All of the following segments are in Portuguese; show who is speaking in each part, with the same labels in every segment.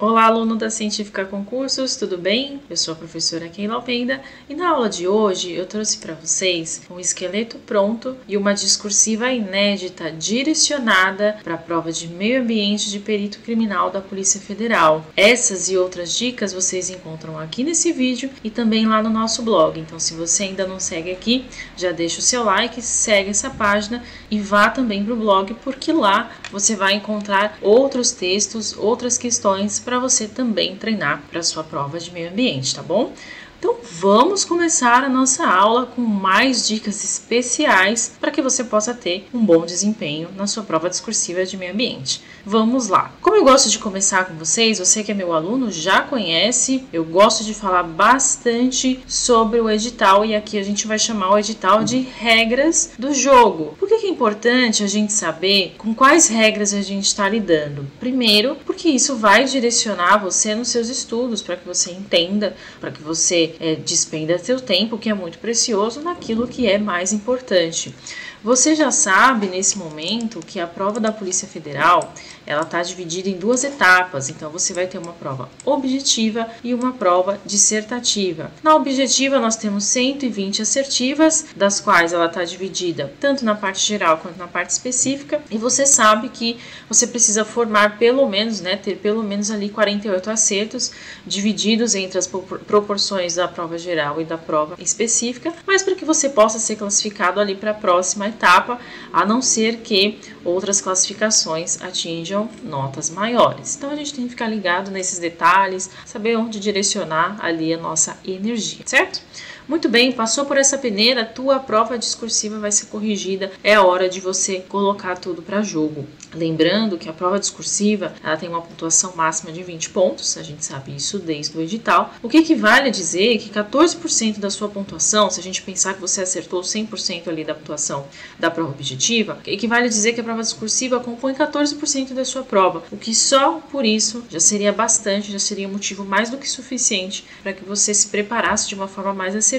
Speaker 1: Olá, aluno da Científica Concursos, tudo bem? Eu sou a professora Keila Almeida e na aula de hoje eu trouxe para vocês um esqueleto pronto e uma discursiva inédita direcionada para a prova de meio ambiente de perito criminal da Polícia Federal. Essas e outras dicas vocês encontram aqui nesse vídeo e também lá no nosso blog. Então, se você ainda não segue aqui, já deixa o seu like, segue essa página e vá também para o blog, porque lá você vai encontrar outros textos, outras questões para você também treinar para a sua prova de meio ambiente, tá bom? Então vamos começar a nossa aula com mais dicas especiais para que você possa ter um bom desempenho na sua prova discursiva de meio ambiente. Vamos lá! Como eu gosto de começar com vocês, você que é meu aluno já conhece, eu gosto de falar bastante sobre o edital e aqui a gente vai chamar o edital de regras do jogo. Por que é importante a gente saber com quais regras a gente está lidando? Primeiro, porque isso vai direcionar você nos seus estudos para que você entenda, para que você despenda seu tempo, que é muito precioso, naquilo que é mais importante. Você já sabe nesse momento que a prova da Polícia Federal ela está dividida em duas etapas, então você vai ter uma prova objetiva e uma prova dissertativa. Na objetiva nós temos 120 assertivas, das quais ela está dividida tanto na parte geral quanto na parte específica, e você sabe que você precisa formar pelo menos, ter pelo menos ali 48 acertos, divididos entre as proporções da prova geral e da prova específica, mas para que você possa ser classificado ali para a próxima etapa, a não ser que outras classificações atinjam notas maiores. Então a gente tem que ficar ligado nesses detalhes, saber onde direcionar ali a nossa energia, certo? Muito bem, passou por essa peneira, tua prova discursiva vai ser corrigida, é a hora de você colocar tudo para jogo. Lembrando que a prova discursiva ela tem uma pontuação máxima de 20 pontos, a gente sabe isso desde o edital, o que equivale a dizer que 14% da sua pontuação, se a gente pensar que você acertou 100% ali da pontuação da prova objetiva, equivale a dizer que a prova discursiva compõe 14% da sua prova, o que só por isso já seria bastante, já seria motivo mais do que suficiente para que você se preparasse de uma forma mais assertiva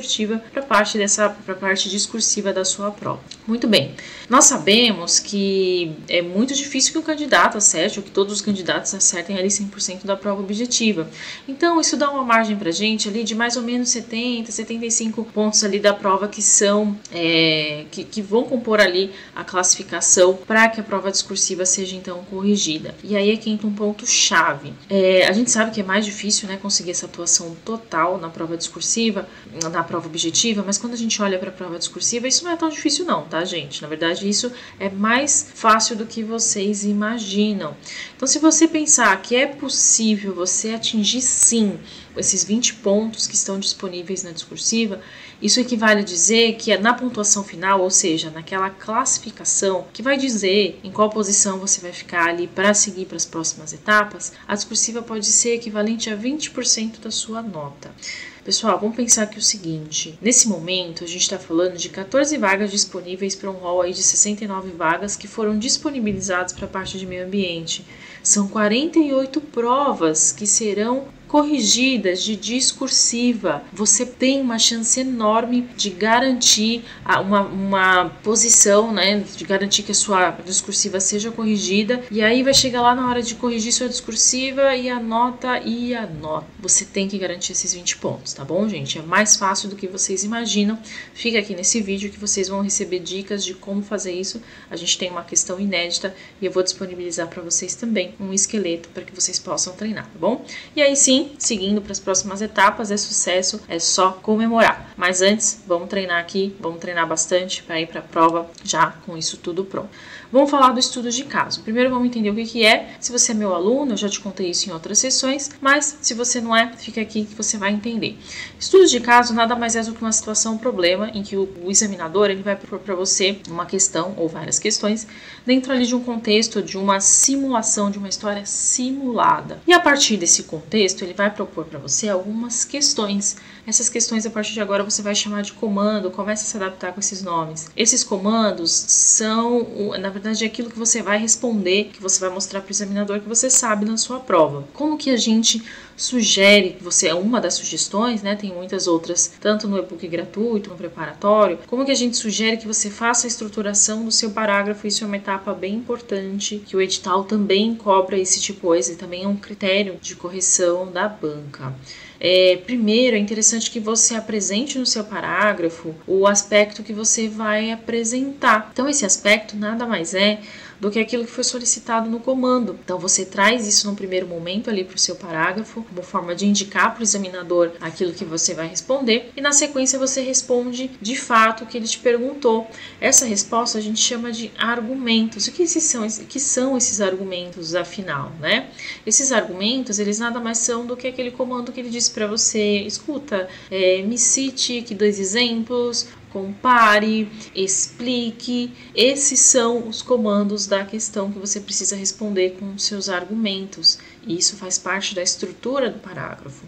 Speaker 1: para a parte discursiva da sua prova. Muito bem, nós sabemos que é muito difícil que o candidato acerte, ou que todos os candidatos acertem ali 100% da prova objetiva. Então, isso dá uma margem para a gente ali de mais ou menos 70, 75 pontos ali da prova que são, que vão compor ali a classificação para que a prova discursiva seja então corrigida. E aí é que entra um ponto chave. A gente sabe que é mais difícil, conseguir essa atuação total na prova discursiva, na prova objetiva, mas quando a gente olha para a prova discursiva, isso não é tão difícil não, tá, gente? Na verdade, isso é mais fácil do que vocês imaginam. Então, se você pensar que é possível você atingir sim esses 20 pontos que estão disponíveis na discursiva, isso equivale a dizer que na pontuação final, ou seja, naquela classificação que vai dizer em qual posição você vai ficar ali para seguir para as próximas etapas, a discursiva pode ser equivalente a 20% da sua nota. Pessoal, vamos pensar aqui o seguinte, nesse momento a gente está falando de 14 vagas disponíveis para um rol aí de 69 vagas que foram disponibilizadas para a parte de meio ambiente. São 48 provas que serão corrigidas de discursiva. Você tem uma chance enorme de garantir uma posição, de garantir que a sua discursiva seja corrigida, e aí vai chegar lá na hora de corrigir sua discursiva e a nota. Você tem que garantir esses 20 pontos, tá bom, gente? É mais fácil do que vocês imaginam. Fica aqui nesse vídeo que vocês vão receber dicas de como fazer isso. A gente tem uma questão inédita e eu vou disponibilizar para vocês também um esqueleto para que vocês possam treinar, tá bom? E aí sim, seguindo para as próximas etapas, é sucesso, é só comemorar. Mas antes, vamos treinar aqui, vamos treinar bastante para ir para a prova já com isso tudo pronto. Vamos falar do estudo de caso. Primeiro vamos entender o que é. Se você é meu aluno, eu já te contei isso em outras sessões, mas se você não é, fica aqui que você vai entender. Estudo de caso nada mais é do que uma situação, um problema, em que o examinador ele vai propor para você uma questão ou várias questões dentro ali de um contexto, de uma simulação, de uma história simulada. E a partir desse contexto, ele vai propor para você algumas questões. Essas questões, a partir de agora, você vai chamar de comando, comece a se adaptar com esses nomes. Esses comandos são, na verdade, aquilo que você vai responder, que você vai mostrar para o examinador que você sabe na sua prova. Como que a gente sugere que você, é uma das sugestões, né? Tem muitas outras, tanto no e-book gratuito, no preparatório, como que a gente sugere que você faça a estruturação do seu parágrafo. Isso é uma etapa bem importante, que o edital também cobra esse tipo de coisa, e também é um critério de correção da banca. Primeiro, é interessante que você apresente no seu parágrafo o aspecto que você vai apresentar. Então, esse aspecto nada mais é do que aquilo que foi solicitado no comando. Então, você traz isso no primeiro momento ali para o seu parágrafo, como forma de indicar para o examinador aquilo que você vai responder, e na sequência você responde de fato o que ele te perguntou. Essa resposta a gente chama de argumentos. O que são esses argumentos, afinal, né? Esses argumentos, eles nada mais são do que aquele comando que ele disse para você: escuta, me cite aqui 2 exemplos, compare, explique. Esses são os comandos da questão que você precisa responder com os seus argumentos. E isso faz parte da estrutura do parágrafo.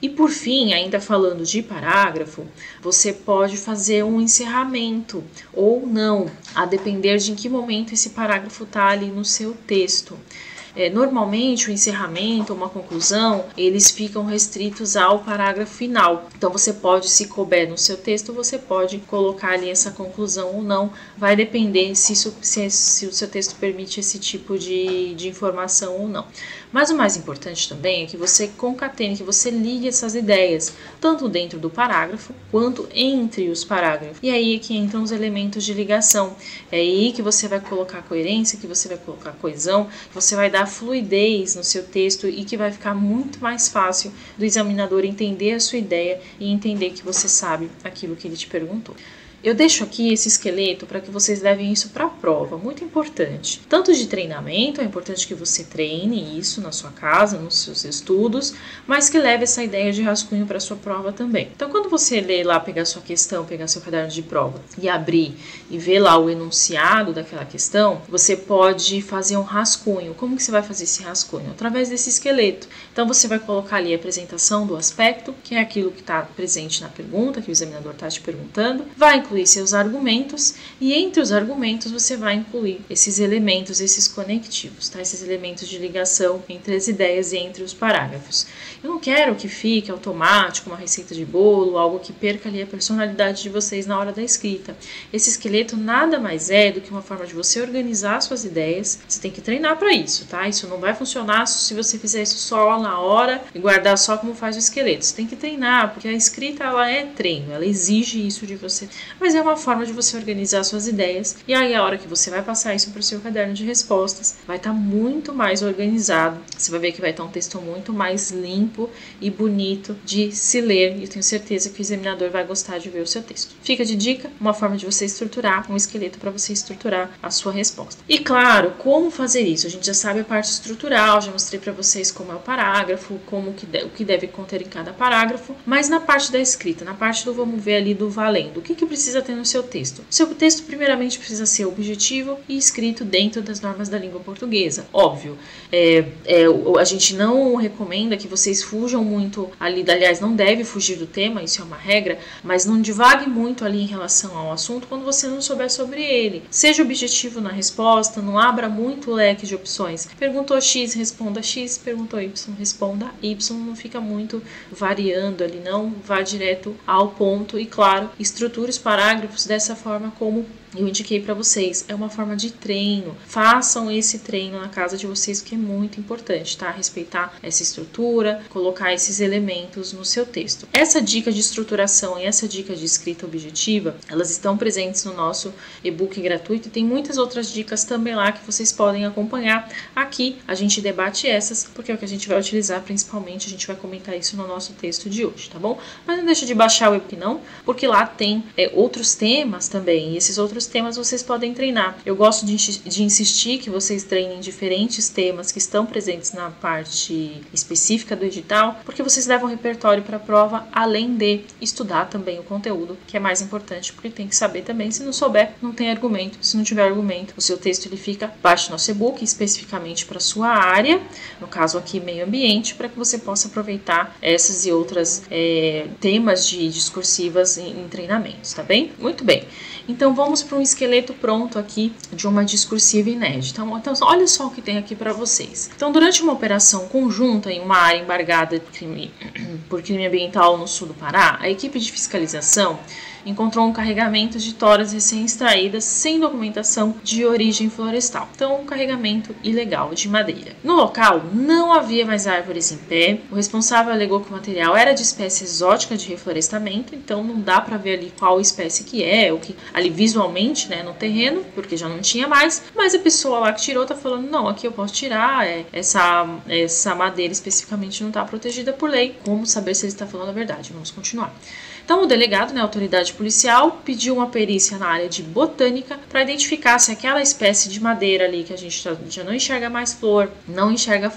Speaker 1: E por fim, ainda falando de parágrafo, você pode fazer um encerramento ou não, a depender de em que momento esse parágrafo está ali no seu texto. Normalmente o encerramento, uma conclusão, eles ficam restritos ao parágrafo final. Então você pode, se couber no seu texto, você pode colocar ali essa conclusão ou não. Vai depender se o seu texto permite esse tipo de informação ou não. Mas o mais importante também é que você concatene, que você ligue essas ideias, tanto dentro do parágrafo quanto entre os parágrafos. E aí é que entram os elementos de ligação. É aí que você vai colocar coerência, que você vai colocar coesão, que você vai dar fluidez no seu texto e que vai ficar muito mais fácil do examinador entender a sua ideia e entender que você sabe aquilo que ele te perguntou. Eu deixo aqui esse esqueleto para que vocês levem isso para a prova, muito importante. Tanto de treinamento, é importante que você treine isso na sua casa, nos seus estudos, mas que leve essa ideia de rascunho para a sua prova também. Então, quando você ler lá, pegar sua questão, pegar seu caderno de prova e abrir e ver lá o enunciado daquela questão, você pode fazer um rascunho. Como que você vai fazer esse rascunho? Através desse esqueleto. Então, você vai colocar ali a apresentação do aspecto, que é aquilo que está presente na pergunta, que o examinador está te perguntando, vai incluir seus argumentos, e entre os argumentos você vai incluir esses elementos, esses conectivos, tá? Esses elementos de ligação entre as ideias e entre os parágrafos. Eu não quero que fique automático, uma receita de bolo, algo que perca ali a personalidade de vocês na hora da escrita. Esse esqueleto nada mais é do que uma forma de você organizar suas ideias. Você tem que treinar para isso, tá? Isso não vai funcionar se você fizer isso só na hora e guardar só como faz o esqueleto. Você tem que treinar, porque a escrita ela é treino, ela exige isso de você. Mas é uma forma de você organizar suas ideias, e aí a hora que você vai passar isso para o seu caderno de respostas, vai estar muito mais organizado. Você vai ver que vai estar um texto muito mais limpo e bonito de se ler, e eu tenho certeza que o examinador vai gostar de ver o seu texto. Fica de dica, uma forma de você estruturar, um esqueleto para você estruturar a sua resposta. E claro, como fazer isso? A gente já sabe a parte estrutural, já mostrei para vocês como é o parágrafo, o que deve conter em cada parágrafo, mas na parte da escrita, na parte do vamos ver ali do valendo, o que precisa ter no seu texto? O seu texto primeiramente precisa ser objetivo e escrito dentro das normas da língua portuguesa. Óbvio, a gente não recomenda que vocês fujam muito ali, aliás, não deve fugir do tema, isso é uma regra, mas não divague muito ali em relação ao assunto quando você não souber sobre ele. Seja objetivo na resposta, não abra muito o leque de opções. Perguntou X, responda X, perguntou Y, responda Y, não fica muito variando ali, não, vá direto ao ponto e, claro, estruture os parágrafos dessa forma como eu indiquei para vocês. É uma forma de treino. Façam esse treino na casa de vocês, que é muito importante, tá? Respeitar essa estrutura, colocar esses elementos no seu texto. Essa dica de estruturação e essa dica de escrita objetiva, elas estão presentes no nosso e-book gratuito, e tem muitas outras dicas também lá que vocês podem acompanhar. Aqui a gente debate essas, porque é o que a gente vai utilizar principalmente, a gente vai comentar isso no nosso texto de hoje, tá bom? Mas não deixa de baixar o e-book não, porque lá tem outros temas também, e esses outros temas vocês podem treinar. Eu gosto de insistir que vocês treinem diferentes temas que estão presentes na parte específica do edital, porque vocês levam repertório para a prova, além de estudar também o conteúdo, que é mais importante, porque tem que saber também. Se não souber, não tem argumento. Se não tiver argumento, o seu texto ele fica baixo no nosso e-book, especificamente para a sua área, no caso aqui meio ambiente, para que você possa aproveitar essas e outras temas de discursivas em treinamentos, tá bem? Muito bem. Então vamos para um esqueleto pronto aqui de uma discursiva inédita. Então olha só o que tem aqui para vocês. Então durante uma operação conjunta em uma área embargada por crime ambiental no sul do Pará, a equipe de fiscalização encontrou um carregamento de toras recém-extraídas sem documentação de origem florestal. Então, um carregamento ilegal de madeira. No local, não havia mais árvores em pé. O responsável alegou que o material era de espécie exótica de reflorestamento, então não dá para ver ali qual espécie que é, o que ali visualmente, né, no terreno, porque já não tinha mais. Mas a pessoa lá que tirou tá falando, não, aqui eu posso tirar, essa madeira especificamente não está protegida por lei. Como saber se ele está falando a verdade? Vamos continuar. Então, o delegado, né, a autoridade policial, pediu uma perícia na área de botânica para identificar se aquela espécie de madeira ali que a gente já não enxerga mais flor, não enxerga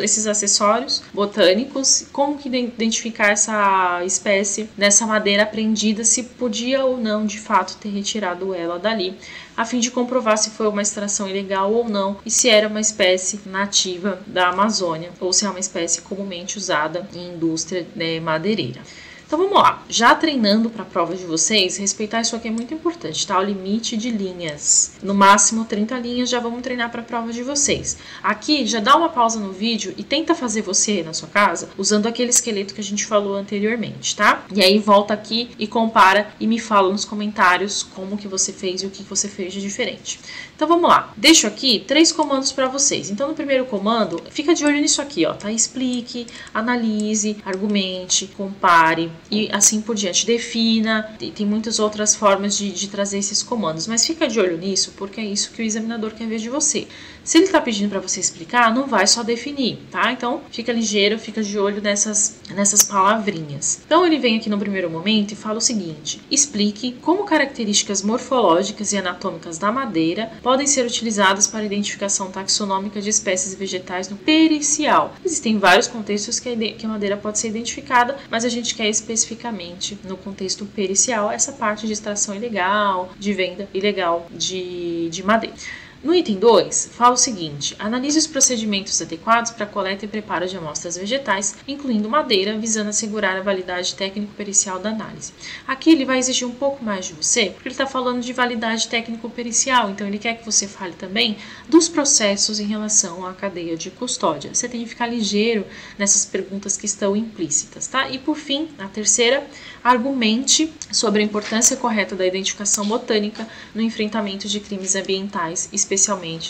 Speaker 1: esses acessórios botânicos, como que identificar essa espécie dessa madeira apreendida, se podia ou não de fato ter retirado ela dali, a fim de comprovar se foi uma extração ilegal ou não e se era uma espécie nativa da Amazônia ou se é uma espécie comumente usada em indústria, né, madeireira. Então vamos lá, já treinando para a prova de vocês, respeitar isso aqui é muito importante, tá? O limite de linhas, no máximo 30 linhas, já vamos treinar para a prova de vocês. Aqui, já dá uma pausa no vídeo e tenta fazer você na sua casa, usando aquele esqueleto que a gente falou anteriormente, tá? E aí volta aqui e compara e me fala nos comentários como que você fez e o que você fez de diferente. Então vamos lá, deixo aqui 3 comandos para vocês. Então no primeiro comando, fica de olho nisso aqui, ó, tá? Explique, analise, argumente, compare e assim por diante. Defina, tem muitas outras formas de trazer esses comandos, mas fica de olho nisso porque é isso que o examinador quer ver de você. Se ele está pedindo para você explicar, não vai só definir, tá? Então fica ligeiro, fica de olho nessas palavrinhas. Então ele vem aqui no primeiro momento e fala o seguinte: explique como características morfológicas e anatômicas da madeira podem ser utilizadas para a identificação taxonômica de espécies vegetais no pericial. Existem vários contextos que a madeira pode ser identificada, mas a gente quer especificamente no contexto pericial essa parte de extração ilegal, de venda ilegal de madeira. No item 2, fala o seguinte: analise os procedimentos adequados para a coleta e preparo de amostras vegetais, incluindo madeira, visando assegurar a validade técnico-pericial da análise. Aqui ele vai exigir um pouco mais de você, porque ele está falando de validade técnico-pericial, então ele quer que você fale também dos processos em relação à cadeia de custódia. Você tem que ficar ligeiro nessas perguntas que estão implícitas, tá? E por fim, a terceira, argumente sobre a importância correta da identificação botânica no enfrentamento de crimes ambientais, especialmente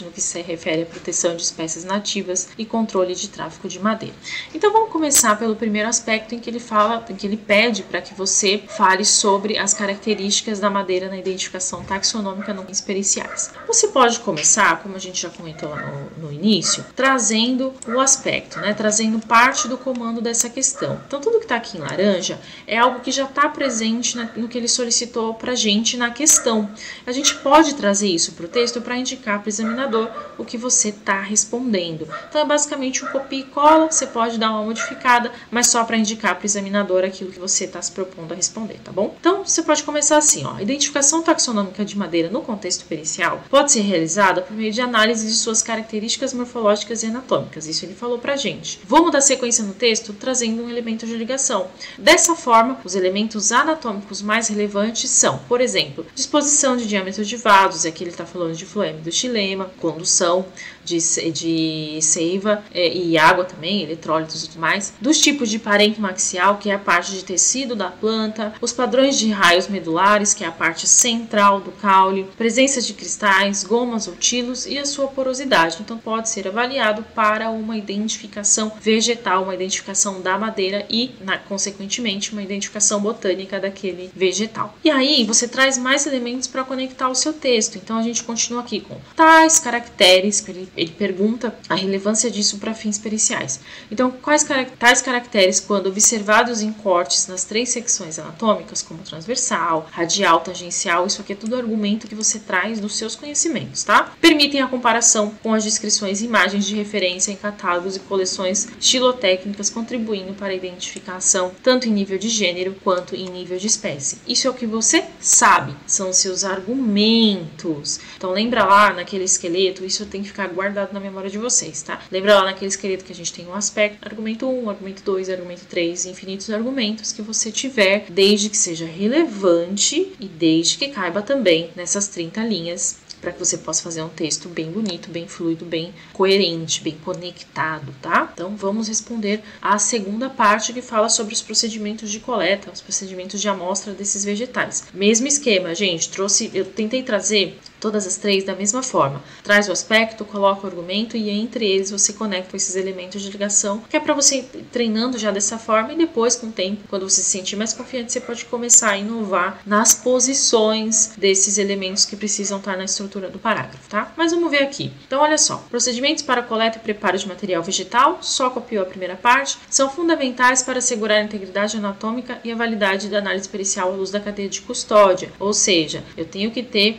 Speaker 1: no que se refere à proteção de espécies nativas e controle de tráfico de madeira. Então vamos começar pelo primeiro aspecto em que ele pede para que você fale sobre as características da madeira na identificação taxonômica nos periciais. Você pode começar, como a gente já comentou lá no início, trazendo o aspecto, né? Trazendo parte do comando dessa questão. Então tudo que está aqui em laranja é algo que já está presente no que ele solicitou para a gente na questão. A gente pode trazer isso para o texto para indicar para o examinador o que você está respondendo. Então é basicamente um copia e cola, você pode dar uma modificada, mas só para indicar para o examinador aquilo que você está se propondo a responder, tá bom? Então você pode começar assim, ó: a identificação taxonômica de madeira no contexto pericial pode ser realizada por meio de análise de suas características morfológicas e anatômicas. Isso ele falou pra gente. Vamos dar sequência no texto trazendo um elemento de ligação. Dessa forma, os elementos anatômicos mais relevantes são, por exemplo, disposição de diâmetro de vasos, aqui ele está falando de floema do xilema, condução de seiva e água também, eletrólitos e tudo mais, dos tipos de parênquima axial, que é a parte de tecido da planta, os padrões de raios medulares, que é a parte central do caule, presença de cristais, gomas ou tilos e a sua porosidade. Então pode ser avaliado para uma identificação vegetal, uma identificação da madeira e, consequentemente, uma identificação botânica daquele vegetal. E aí você traz mais elementos para conectar o seu texto. Então a gente continua aqui com tais caracteres, ele pergunta a relevância disso para fins periciais. Então, tais caracteres, quando observados em cortes nas 3 secções anatômicas, como transversal, radial, tangencial, isso aqui é tudo argumento que você traz dos seus conhecimentos, tá? Permitem a comparação com as descrições e imagens de referência em catálogos e coleções estilotécnicas, contribuindo para a identificação tanto em nível de gênero quanto em nível de espécie. Isso é o que você sabe, são os seus argumentos. Então lembra lá naquele esqueleto, isso tem que ficar guardado guardado na memória de vocês, tá? Lembra lá naquele esqueleto que a gente tem um aspecto, argumento 1, argumento 2, argumento 3, infinitos argumentos que você tiver, desde que seja relevante e desde que caiba também nessas 30 linhas, para que você possa fazer um texto bem bonito, bem fluido, bem coerente, bem conectado, tá? Então, vamos responder à segunda parte que fala sobre os procedimentos de coleta, os procedimentos de amostra desses vegetais. Mesmo esquema, gente, eu tentei trazer todas as 3 da mesma forma. Traz o aspecto, coloca o argumento e entre eles você conecta esses elementos de ligação, que é para você ir treinando já dessa forma e depois, com o tempo, quando você se sentir mais confiante, você pode começar a inovar nas posições desses elementos que precisam estar na estrutura do parágrafo, tá? Mas vamos ver aqui. Então, olha só. Procedimentos para coleta e preparo de material vegetal, só copiou a primeira parte, são fundamentais para assegurar a integridade anatômica e a validade da análise pericial à luz da cadeia de custódia. Ou seja, eu tenho que ter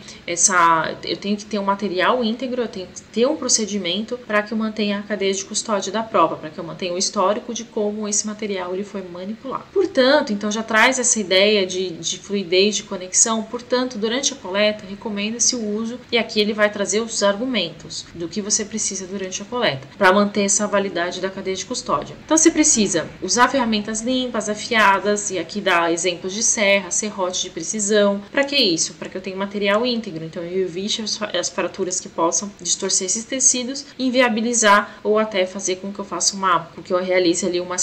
Speaker 1: um material íntegro, eu tenho que ter um procedimento para que eu mantenha a cadeia de custódia da prova, para que eu mantenha o histórico de como esse material ele foi manipulado. Portanto, então já traz essa ideia de fluidez, de conexão. Portanto, durante a coleta, recomenda-se o uso, e aqui ele vai trazer os argumentos do que você precisa durante a coleta, para manter essa validade da cadeia de custódia. Então, você precisa usar ferramentas limpas, afiadas, e aqui dá exemplos de serra, serrote de precisão. Para que isso? Para que eu tenha material íntegro, então eu evite as fraturas que possam distorcer esses tecidos, inviabilizar ou até fazer com que eu realize ali uma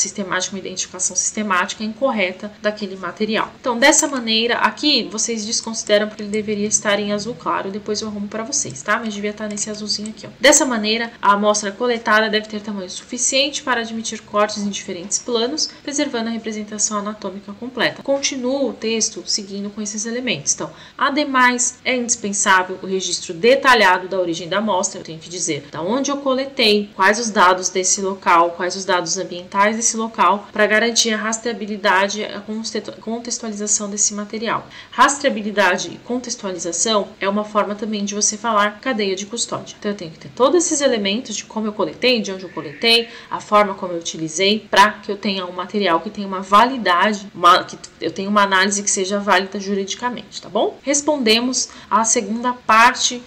Speaker 1: identificação sistemática incorreta daquele material. Então, dessa maneira, aqui vocês desconsideram porque ele deveria estar em azul claro, depois eu arrumo para vocês, tá? Mas devia estar nesse azulzinho aqui, ó. Dessa maneira, a amostra coletada deve ter tamanho suficiente para admitir cortes em diferentes planos, preservando a representação anatômica completa. Continua o texto seguindo com esses elementos. Então, ademais, é indispensável o registro detalhado da origem da amostra. Eu tenho que dizer da onde eu coletei, quais os dados desse local, quais os dados ambientais desse local, para garantir a rastreabilidade e a contextualização desse material. Rastreabilidade e contextualização é uma forma também de você falar cadeia de custódia. Então, eu tenho que ter todos esses elementos de como eu coletei, de onde eu coletei, a forma como eu utilizei, para que eu tenha um material que tenha uma validade, que eu tenha uma análise que seja válida juridicamente, tá bom? Respondemos a segunda parte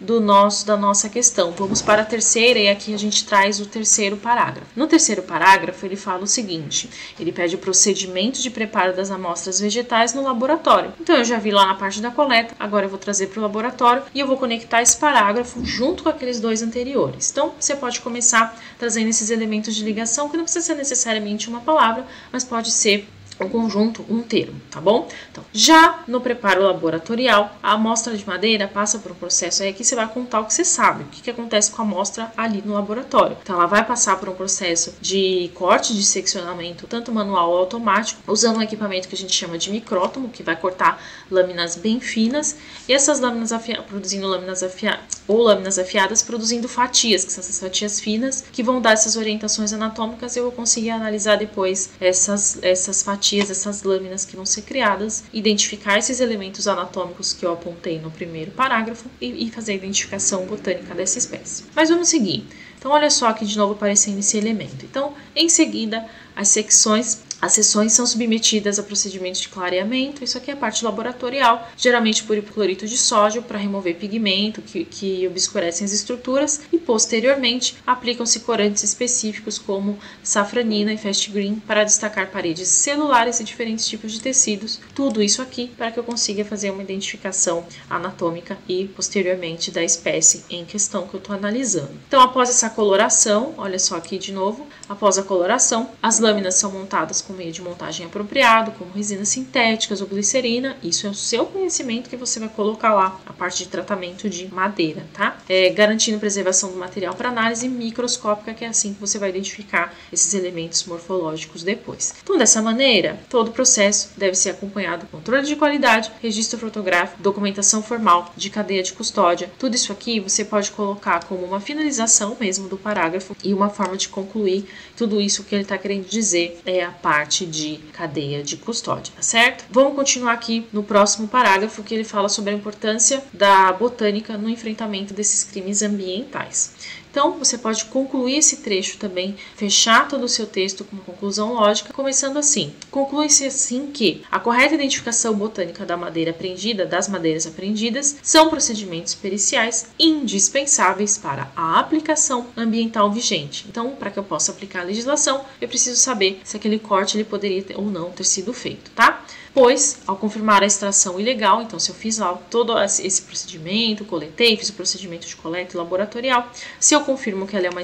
Speaker 1: da nossa questão. Vamos para a terceira e aqui a gente traz o terceiro parágrafo. No terceiro parágrafo, ele fala o seguinte, ele pede o procedimento de preparo das amostras vegetais no laboratório. Então, eu já vi lá na parte da coleta, agora eu vou trazer para o laboratório e eu vou conectar esse parágrafo junto com aqueles 2 anteriores. Então, você pode começar trazendo esses elementos de ligação, que não precisa ser necessariamente uma palavra, mas pode ser um conjunto, um termo, tá bom? Então, já no preparo laboratorial, a amostra de madeira passa por um processo, aí aqui você vai contar o que você sabe, o que acontece com a amostra ali no laboratório. Então, ela vai passar por um processo de corte, de seccionamento, tanto manual ou automático, usando um equipamento que a gente chama de micrótomo, que vai cortar lâminas bem finas, e essas lâminas produzindo lâminas afiadas, produzindo fatias, que são essas fatias finas, que vão dar essas orientações anatômicas, e eu vou conseguir analisar depois essas fatias, essas lâminas que vão ser criadas, identificar esses elementos anatômicos que eu apontei no primeiro parágrafo e fazer a identificação botânica dessa espécie. Mas vamos seguir. Então, olha só aqui de novo aparecendo esse elemento. Então, em seguida, as seções são submetidas a procedimentos de clareamento. Isso aqui é a parte laboratorial, geralmente por hipoclorito de sódio, para remover pigmento que obscurecem as estruturas, e posteriormente aplicam-se corantes específicos como safranina e fast green para destacar paredes celulares e diferentes tipos de tecidos. Tudo isso aqui para que eu consiga fazer uma identificação anatômica e posteriormente da espécie em questão que eu estou analisando. Então, após essa coloração, olha só aqui de novo, após a coloração, as lâminas são montadas com meio de montagem apropriado, como resinas sintéticas ou glicerina. Isso é o seu conhecimento que você vai colocar lá, a parte de tratamento de madeira, tá? Garantindo preservação do material para análise microscópica, que é assim que você vai identificar esses elementos morfológicos depois. Então, dessa maneira, todo o processo deve ser acompanhado com controle de qualidade, registro fotográfico, documentação formal de cadeia de custódia. Tudo isso aqui você pode colocar como uma finalização mesmo do parágrafo e uma forma de concluir tudo isso que ele está querendo dizer é a parte de cadeia de custódia, tá certo? Vamos continuar aqui no próximo parágrafo, que ele fala sobre a importância da botânica no enfrentamento desses crimes ambientais. Então, você pode concluir esse trecho também, fechar todo o seu texto com uma conclusão lógica, começando assim. Conclui-se assim que a correta identificação botânica da madeira apreendida, das madeiras apreendidas, são procedimentos periciais indispensáveis para a aplicação ambiental vigente. Então, para que eu possa aplicar a legislação, eu preciso saber se aquele corte ele poderia ou não ter sido feito, tá? Pois, ao confirmar a extração ilegal, então se eu fiz lá todo esse procedimento, coletei, fiz o procedimento de coleta laboratorial, se eu confirmo que ela é uma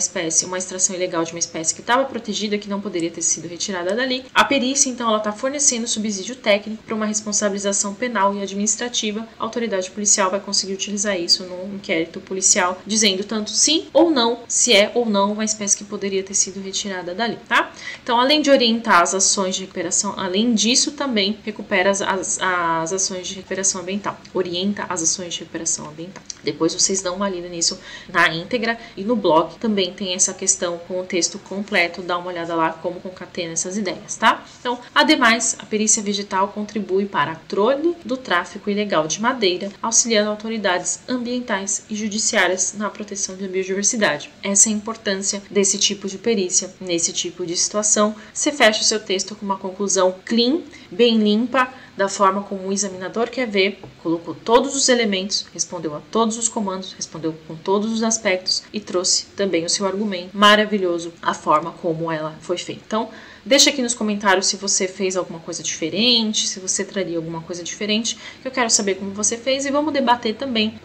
Speaker 1: extração ilegal de uma espécie que estava protegida, que não poderia ter sido retirada dali, a perícia, então, ela está fornecendo subsídio técnico para uma responsabilização penal e administrativa. A autoridade policial vai conseguir utilizar isso num inquérito policial, dizendo tanto sim ou não, se é ou não uma espécie que poderia ter sido retirada dali, tá? Então, além de orientar as ações de recuperação, além disso, também recupera as ações de recuperação ambiental, orienta as ações de recuperação ambiental. Depois vocês dão uma lida nisso na íntegra e no blog também tem essa questão com o texto completo, dá uma olhada lá como concatena essas ideias, tá? Então, ademais, a perícia vegetal contribui para o controle do tráfico ilegal de madeira, auxiliando autoridades ambientais e judiciárias na proteção da biodiversidade. Essa é a importância desse tipo de perícia, nesse tipo de situação. Você fecha o seu texto com uma conclusão clean, bem limpa, da forma como o examinador quer ver, colocou todos os elementos, respondeu a todos os comandos, respondeu com todos os aspectos e trouxe também o seu argumento maravilhoso, a forma como ela foi feita. Então, deixa aqui nos comentários se você fez alguma coisa diferente, se você traria alguma coisa diferente, que eu quero saber como você fez e vamos debater também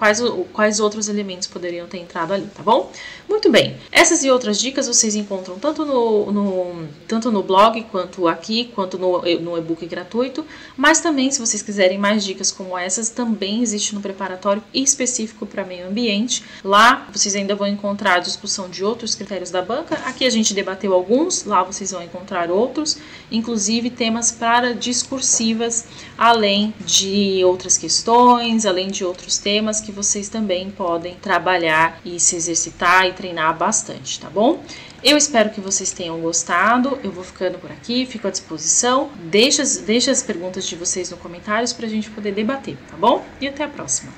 Speaker 1: quais outros elementos poderiam ter entrado ali, tá bom? Muito bem, essas e outras dicas vocês encontram tanto no blog, quanto aqui, quanto no e-book gratuito, mas também se vocês quiserem mais dicas como essas, também existe no preparatório específico para meio ambiente. Lá vocês ainda vão encontrar a discussão de outros critérios da banca, aqui a gente debateu alguns, lá vocês vão encontrar outros, inclusive temas para discursivas, além de outras questões, além de outros temas que vocês também podem trabalhar e se exercitar e treinar bastante, tá bom? Eu espero que vocês tenham gostado, eu vou ficando por aqui, fico à disposição, deixa as perguntas de vocês nos comentários para a gente poder debater, tá bom? E até a próxima!